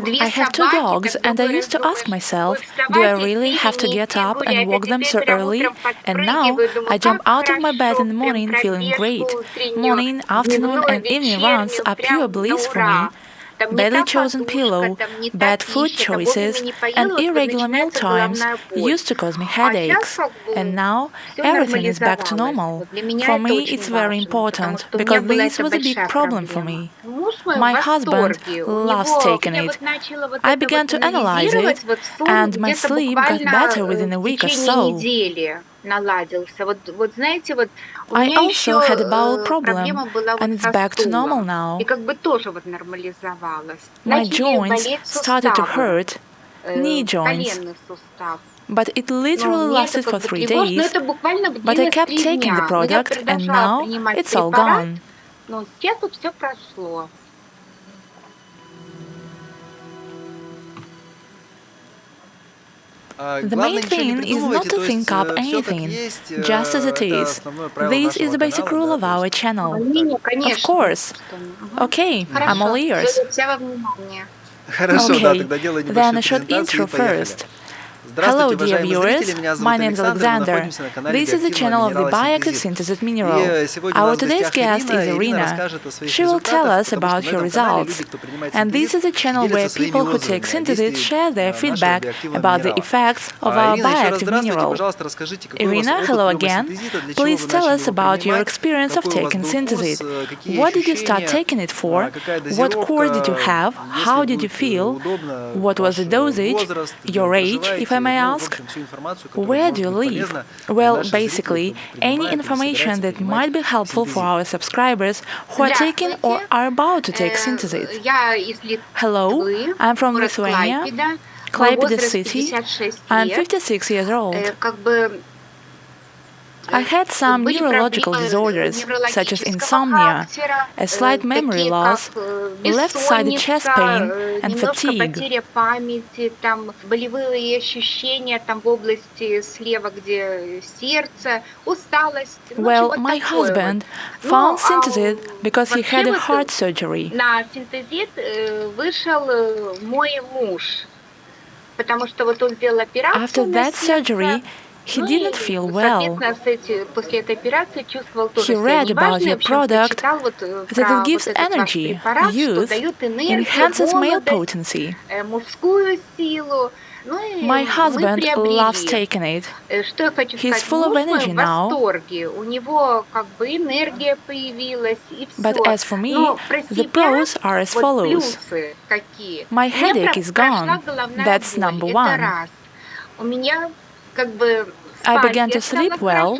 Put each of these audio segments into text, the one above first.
I have two dogs, and I used to ask myself, do I really have to get up and walk them so early? And now I jump out of my bed in the morning feeling great. Morning, afternoon, and evening runs are pure bliss for me. Badly chosen pillow, bad food choices, and irregular meal times used to cause me headaches. And now everything is back to normal. For me, it's very important, because this was a big problem for me. My husband loves taking it. I began to analyze it, and my sleep got better within a week or so. I also had a bowel problem, and it's back to normal now. My joints started to hurt, knee joints, but it literally lasted for 3 days. But I kept taking the product, and now it's all gone. The main thing is not to think up anything, just as it is. This is the basic rule of our channel. Of course. Okay, I'm all ears. Okay, then a short intro first. Hello, dear viewers. My name is Alexander. This is the channel of the bioactive Synthesit mineral. Our today's guest is Irina. She will tell us about her results. And this is a channel where people who take Synthesit share their feedback about the effects of our bioactive mineral. Irina, hello again. Please tell us about your experience of taking Synthesit. What did you start taking it for? What course did you have? How did you feel? What was the dosage? Your age, if I may ask? Where do you live? Well, basically, any information that might be helpful for our subscribers who are taking or are about to take Synthesit. Hello, I'm from Lithuania, Klaipėda city. I'm 56 years old. I had some neurological disorders, such as insomnia, a slight memory loss, left-sided chest pain, and fatigue. Well, my husband found Synthesit because he had a heart surgery. After that surgery, he didn't feel well. He read about your product, that it gives energy, youth, enhances male potency. My husband loves taking it. He's full of energy now. But as for me, the pros are as follows. My headache is gone. That's number one. I began to sleep well.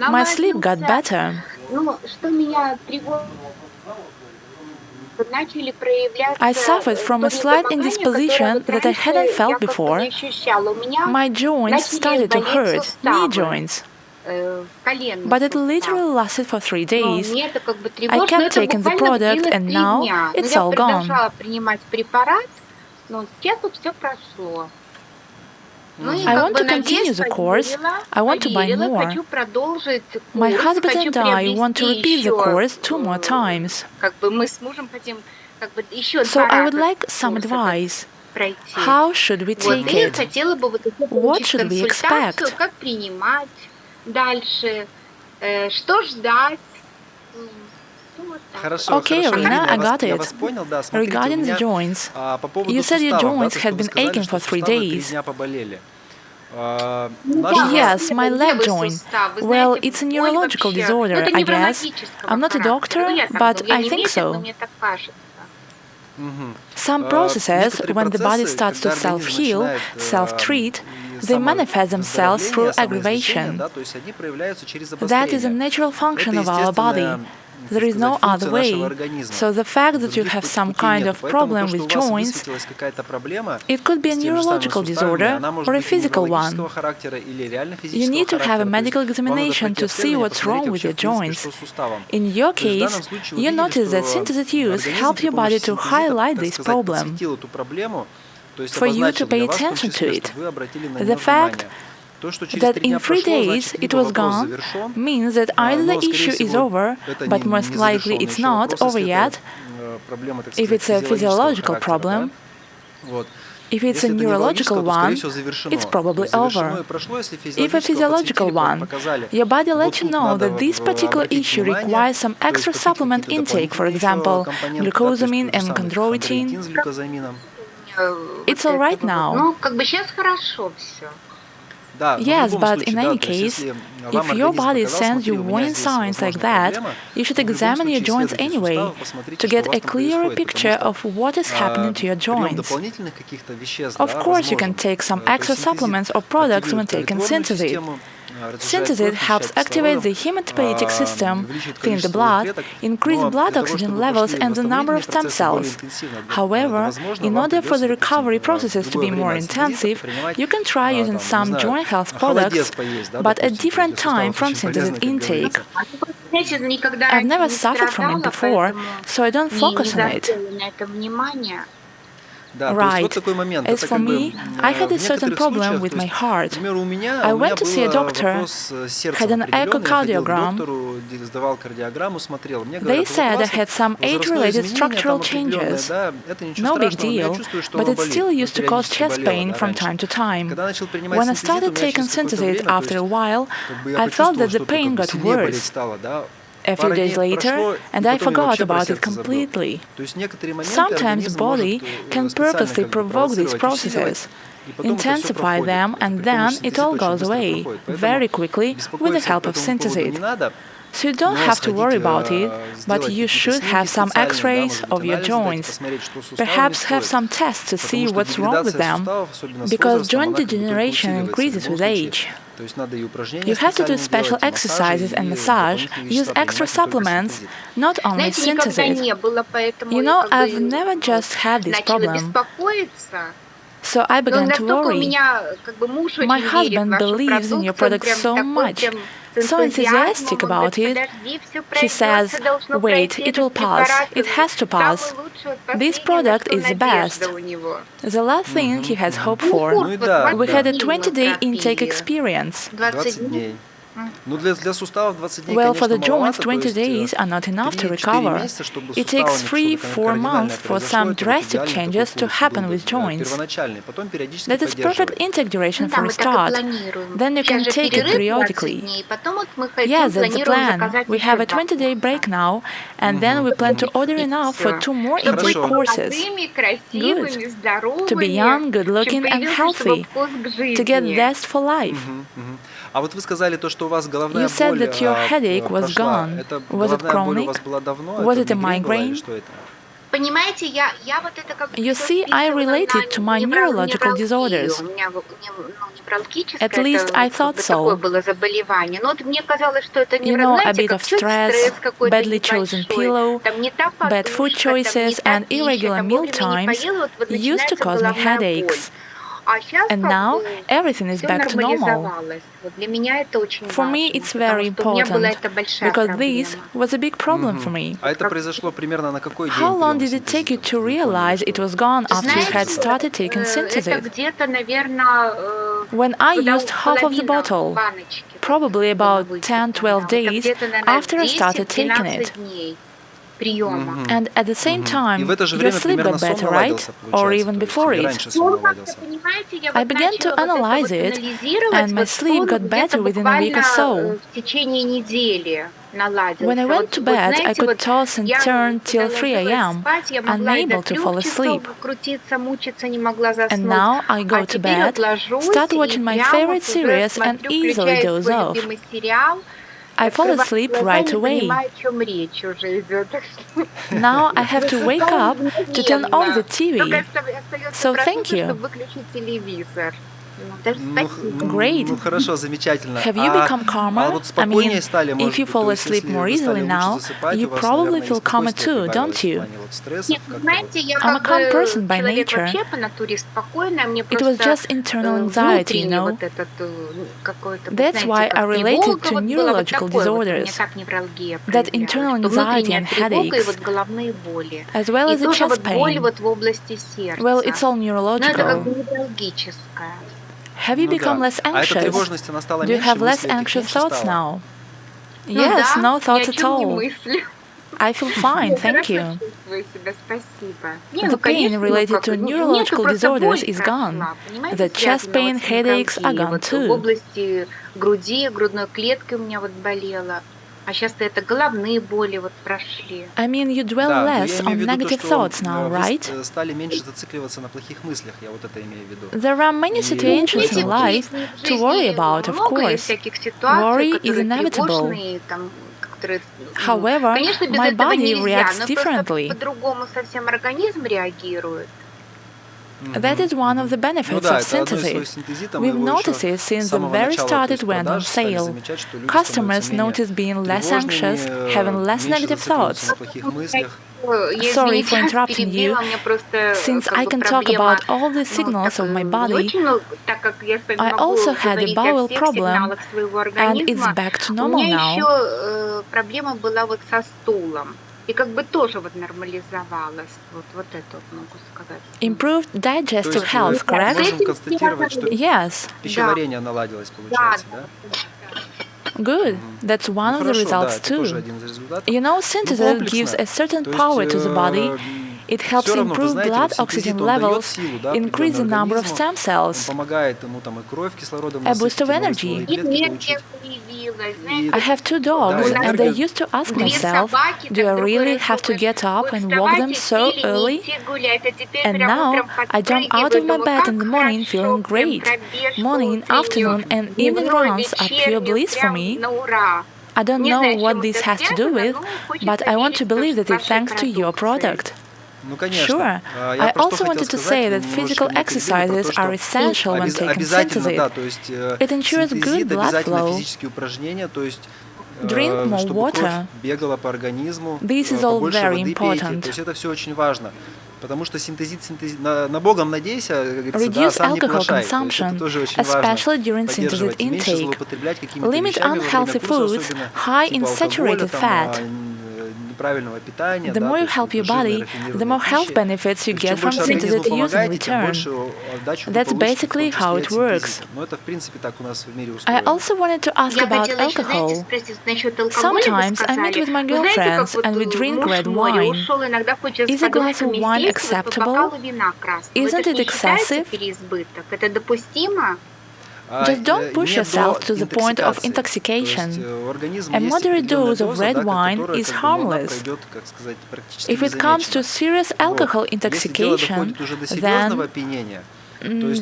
My sleep got better. I suffered from a slight indisposition that I hadn't felt before. My joints started to hurt, knee joints. But it literally lasted for 3 days. I kept taking the product, and now it's all gone. I want to continue the course. I want to buy more. My husband and I want to repeat the course 2 more times. So I would like some advice. How should we take it? What should we expect? Okay, Irina, I got it. Regarding the joints, you said your joints had been aching for 3 days. Yes, my leg joint. Well, it's a neurological disorder, I guess. I'm not a doctor, but I think so. Some processes, when the body starts to self-heal, self-treat, they manifest themselves through aggravation. That is a natural function of our body. There is no other way. So the fact that you have some kind of problem with joints, it could be a neurological disorder or a physical one. You need to have a medical examination to see what's wrong with your joints. In your case, you notice that Synthesit use helps your body to highlight this problem, for you to pay attention to it. The fact that in 3 days it was gone means that either the issue is over, but most likely it's not over yet, if it's a physiological problem, If it's a neurological one, it's probably over. If a physiological one, your body lets you know that this particular issue requires some extra supplement intake, for example, glucosamine and chondroitin. It's all right now. Yes, but in any case, if your body sends you warning signs like that, you should examine your joints anyway to get a clearer picture of what is happening to your joints. Of course, you can take some extra supplements or products when taking Synthesit. Synthesit helps activate the hematopoietic system, thin the blood, increase blood oxygen levels and the number of stem cells. However, in order for the recovery processes to be more intensive, you can try using some joint health products, but at different time from Synthesit intake. I've never suffered from it before, so I don't focus on it. Right. As for me, I had a certain problem with my heart. I went to see a doctor, had an echocardiogram. They said I had some age-related structural changes. No big deal, but it still used to cause chest pain from time to time. When I started taking Synthesit after a while, I felt that the pain got worse. A few days later, and I forgot about it completely. Sometimes the body can purposely provoke these processes, intensify them, and then it all goes away very quickly with the help of Synthesit. So you don't have to worry about it, but you should have some X-rays of your joints. Perhaps have some tests to see what's wrong with them, because joint degeneration increases with age. You have to do special exercises and massage, use extra supplements, not only Synthesit. You know, I've never just had this problem. So I began to worry. My husband believes in your product so much, so enthusiastic about it. He says, wait, it will pass, it has to pass. This product is the best. The last thing he has hope for. We had a 20-day intake experience. Well, for the joints, 20 days are not enough to recover. It takes 3-4 months for some drastic changes to happen with joints. That is perfect intake duration for a start. Then you can take it periodically. Yes, that's the plan. We have a 20-day break now, and then we plan to order enough for 2 more intake courses. Good. To be young, good-looking, and healthy. To get zest for life. You said that your headache was gone. Was it chronic? Was it a migraine? You see, I relate it to my neurological disorders. At least I thought so. You know, a bit of stress, badly chosen pillow, bad food choices, and irregular meal times used to cause me headaches. And now everything is back to normal. For me, it's very important, because this was a big problem for me. How long did it take you to realize it was gone after you had started taking Synthesit? When I used half of the bottle, probably about 10-12 days after I started taking it. And at the same time, your sleep got better, right? Or even before it. I began to analyze it, and my sleep got better within a week or so. When I went to bed, I could toss and turn till 3 a.m., unable to fall asleep. And now I go to bed, start watching my favorite series, and easily doze off. I fall asleep right away. Now I have to wake up to turn on the TV. So thank you. Great. Have you become calmer? I mean, if you fall asleep more easily now, you probably feel calmer too, don't you? I'm a calm person by nature. It was just internal anxiety, you know. That's why I related to neurological disorders, that internal anxiety and headaches, as well as the chest pain. Well, it's all neurological. Have you become less anxious? Do you have less anxious thoughts now? Yes, no thoughts at all. I feel fine, thank you. The pain related to neurological disorders is gone. The chest pain, headaches are gone too. I mean, you dwell less on negative thoughts now, right? There are many situations in life to worry about, of course. Worry is inevitable. However, my body reacts differently. That is one of the benefits of Synthesit. We've noticed it since the very start it went on sale. Customers notice being less anxious, having less negative thoughts. Sorry for interrupting you. Since I can talk about all the signals of my body, I also had a bowel problem, and it's back to normal now. Improved digestive health, correct? Yes. Good. That's one of the results too. You know, Synthesit gives a certain power to the body. It helps improve blood oxygen levels, increase the number of stem cells, a boost of energy. I have 2 dogs, and I used to ask myself, do I really have to get up and walk them so early? And now I jump out of my bed in the morning feeling great. Morning, afternoon, and evening runs are pure bliss for me. I don't know what this has to do with, but I want to believe that it's thanks to your product. Sure. I also wanted to say that physical exercises are essential when taking Synthesit. It ensures good blood flow. Drink more water. This is all very important. Reduce alcohol consumption, especially during Synthesit intake. Limit unhealthy foods high in saturated fat. The more you help your body, the more health benefits you get from Synthesit use in return. That's basically how it works. I also wanted to ask about alcohol. Sometimes I meet with my girlfriends and we drink red wine. Is a glass of wine acceptable? Isn't it excessive? Just don't push yourself to the point of intoxication. A moderate dose of red wine is harmless. If it comes to serious alcohol intoxication, then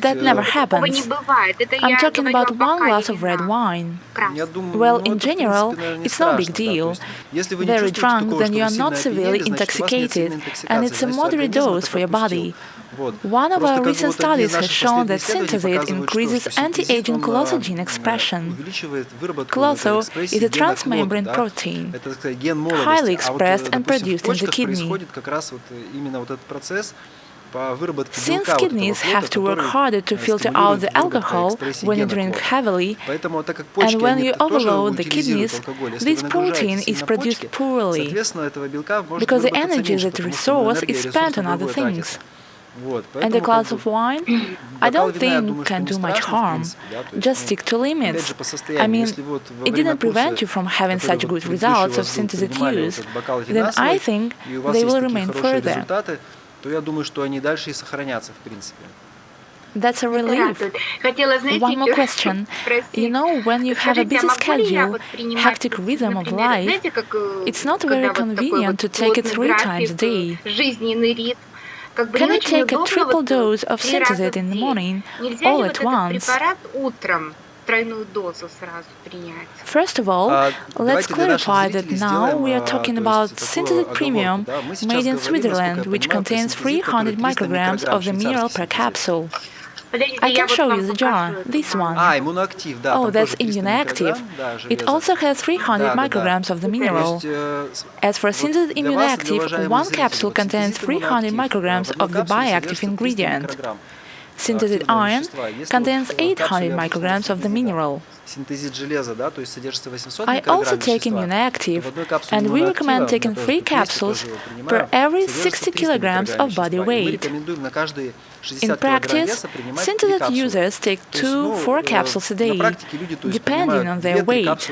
that never happens. I'm talking about 1 glass of red wine. Well, in general, it's no big deal. Very drunk, then you are not severely intoxicated, and it's a moderate dose for your body. One of our recent studies has shown that Synthesit increases anti-aging collagen expression. Colloso is a transmembrane protein, highly expressed and produced in the kidney. Since kidneys have to work harder to filter out the alcohol when you drink heavily, and when you overload the kidneys, this protein is produced poorly, because the energy that resource is spent on other things. And a glass of wine, I don't think can do much harm. Just stick to limits. I mean, it didn't prevent you from having such good results of Synthesit use. Then I think they will remain further. That's a relief. One more question. You know, when you have a busy schedule, hectic rhythm of life, it's not very convenient to take it 3 times a day. Can I take a triple dose of Synthesit in the morning, all at once? First of all, let's clarify that now we are talking about Synthesit Premium, made in Switzerland, which contains 300 micrograms of the mineral per capsule. I can show you the jar, this one. Oh, that's ImmunoActive. It also has 300 micrograms of the mineral. As for Synthesit ImmunoActive, 1 capsule contains 300 micrograms of the bioactive ingredient. Synthesit Iron contains 800 micrograms of the mineral. I also take ImmunoActive, and we recommend taking 3 capsules per every 60 kilograms of body weight. In practice, Synthesit users take 2-4 capsules a day, depending on their weight.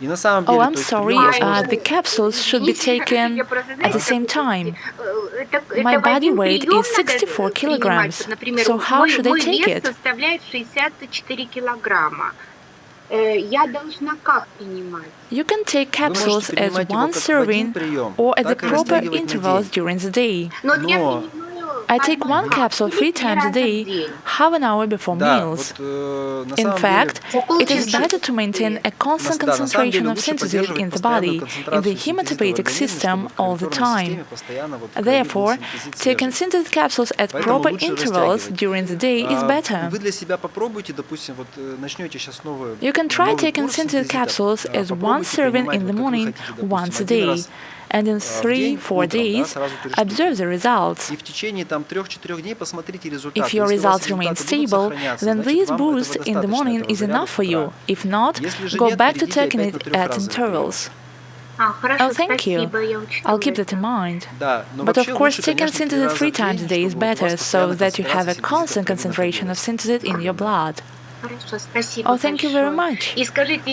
Oh, I'm sorry, the capsules should be taken at the same time. My body weight is 64 kilograms, so how should I take it? You can take capsules as one serving or at the proper intervals during the day. I take one capsule 3 times a day, half an hour before meals. In fact, it is better to maintain a constant concentration of synthesit in the body, in the hematopoietic system all the time. Therefore, taking synthesit capsules at proper intervals during the day is better. You can try taking synthesit capsules as one serving in the morning once a day. And in 3-4 days, observe the results. If your results remain stable, then this boost in the morning is enough for you. If not, go back to taking it at intervals. Oh, thank you. I'll keep that in mind. But of course, taking synthesit 3 times a day is better, so that you have a constant concentration of synthesit in your blood. Oh, thank you very much.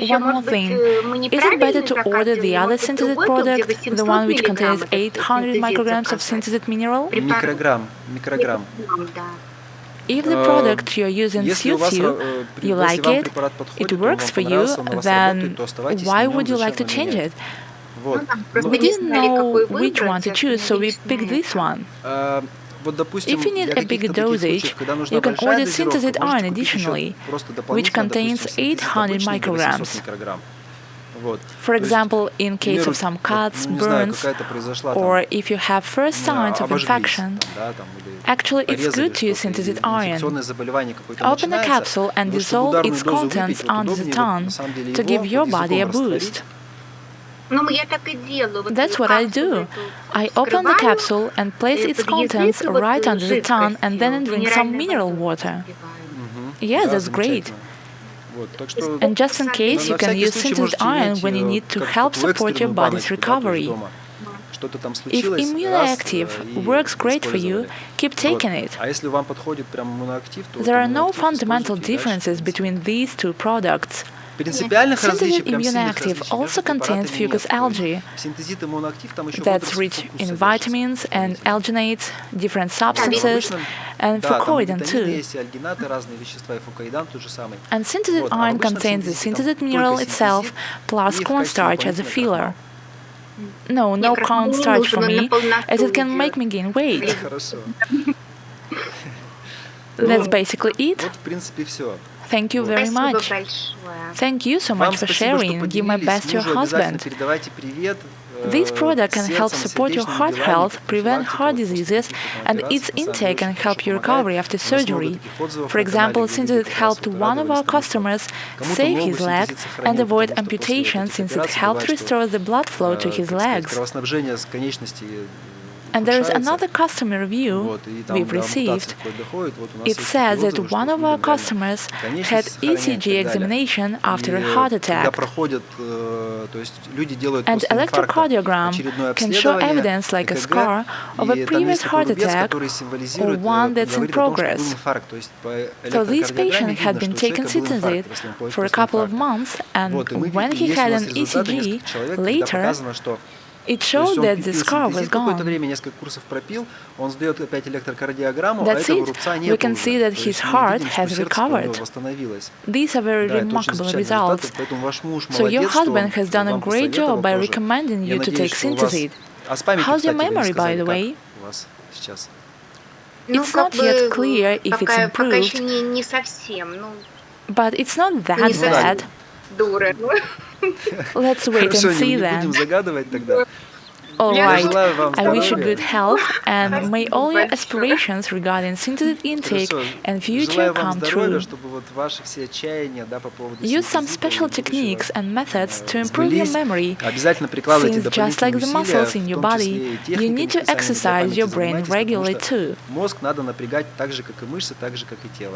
One more thing. Is it better to order the other synthesit product, the one which contains 800 micrograms of synthesit mineral? Microgram. If the product you're using suits you, you like it, it works for you, then why would you like to change it? We didn't know which one to choose, so we picked this one. If you need a bigger dosage, you can order Synthesit iron additionally, which contains 800 micrograms. For example, in case of some cuts, burns, or if you have first signs of infection. Actually, it's good to use Synthesit iron. Open a capsule and dissolve its contents under the tongue to give your body a boost. That's what I do. I open the capsule and place its contents right under the tongue and then drink some mineral water. Yeah, that's great. And just in case, you can use Synthesit iron when you need to help support your body's recovery. If ImmunoActive works great for you, keep taking it. There are no fundamental differences between these two products. Synthesit ImmunoActive also contains fucus algae that's rich in vitamins and alginates, different substances, and fucoidan too. And synthesit iron contains the synthesit mineral itself plus cornstarch as a filler. No cornstarch for me, as it can make me gain weight. That's basically it. Thank you very much. Thank you so much for sharing. Give my best to your husband. This product can help support your heart health, prevent heart diseases, and its intake can help your recovery after surgery. For example, Synthesit helped one of our customers save his leg and avoid amputation since it helped restore the blood flow to his legs. And there is another customer review we've received. It says that one of our customers had ECG examination after a heart attack. And electrocardiogram can show evidence like a scar of a previous heart attack or one that's in progress. So this patient had been taking Synthesit for a couple of months, and when he had an ECG later, it showed that the scar was gone. That's it. We can see that his heart has recovered. These are very remarkable results. So your husband has done a great job by recommending you to take Synthesit. How's your memory, by the way? It's not yet clear if it's improved, but it's not that bad. Let's wait and see then. All right, I wish you good health, and may all your aspirations regarding Synthesit intake and future come true. Use some special techniques and methods to improve your memory, since just like the muscles in your body, you need to exercise your brain regularly too.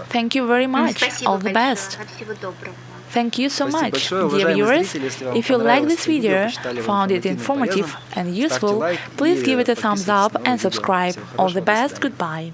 Thank you very much. All the best. Thank you so much, dear viewers. If you like this video, found it informative and useful, please give it a thumbs up and subscribe. All the best, goodbye.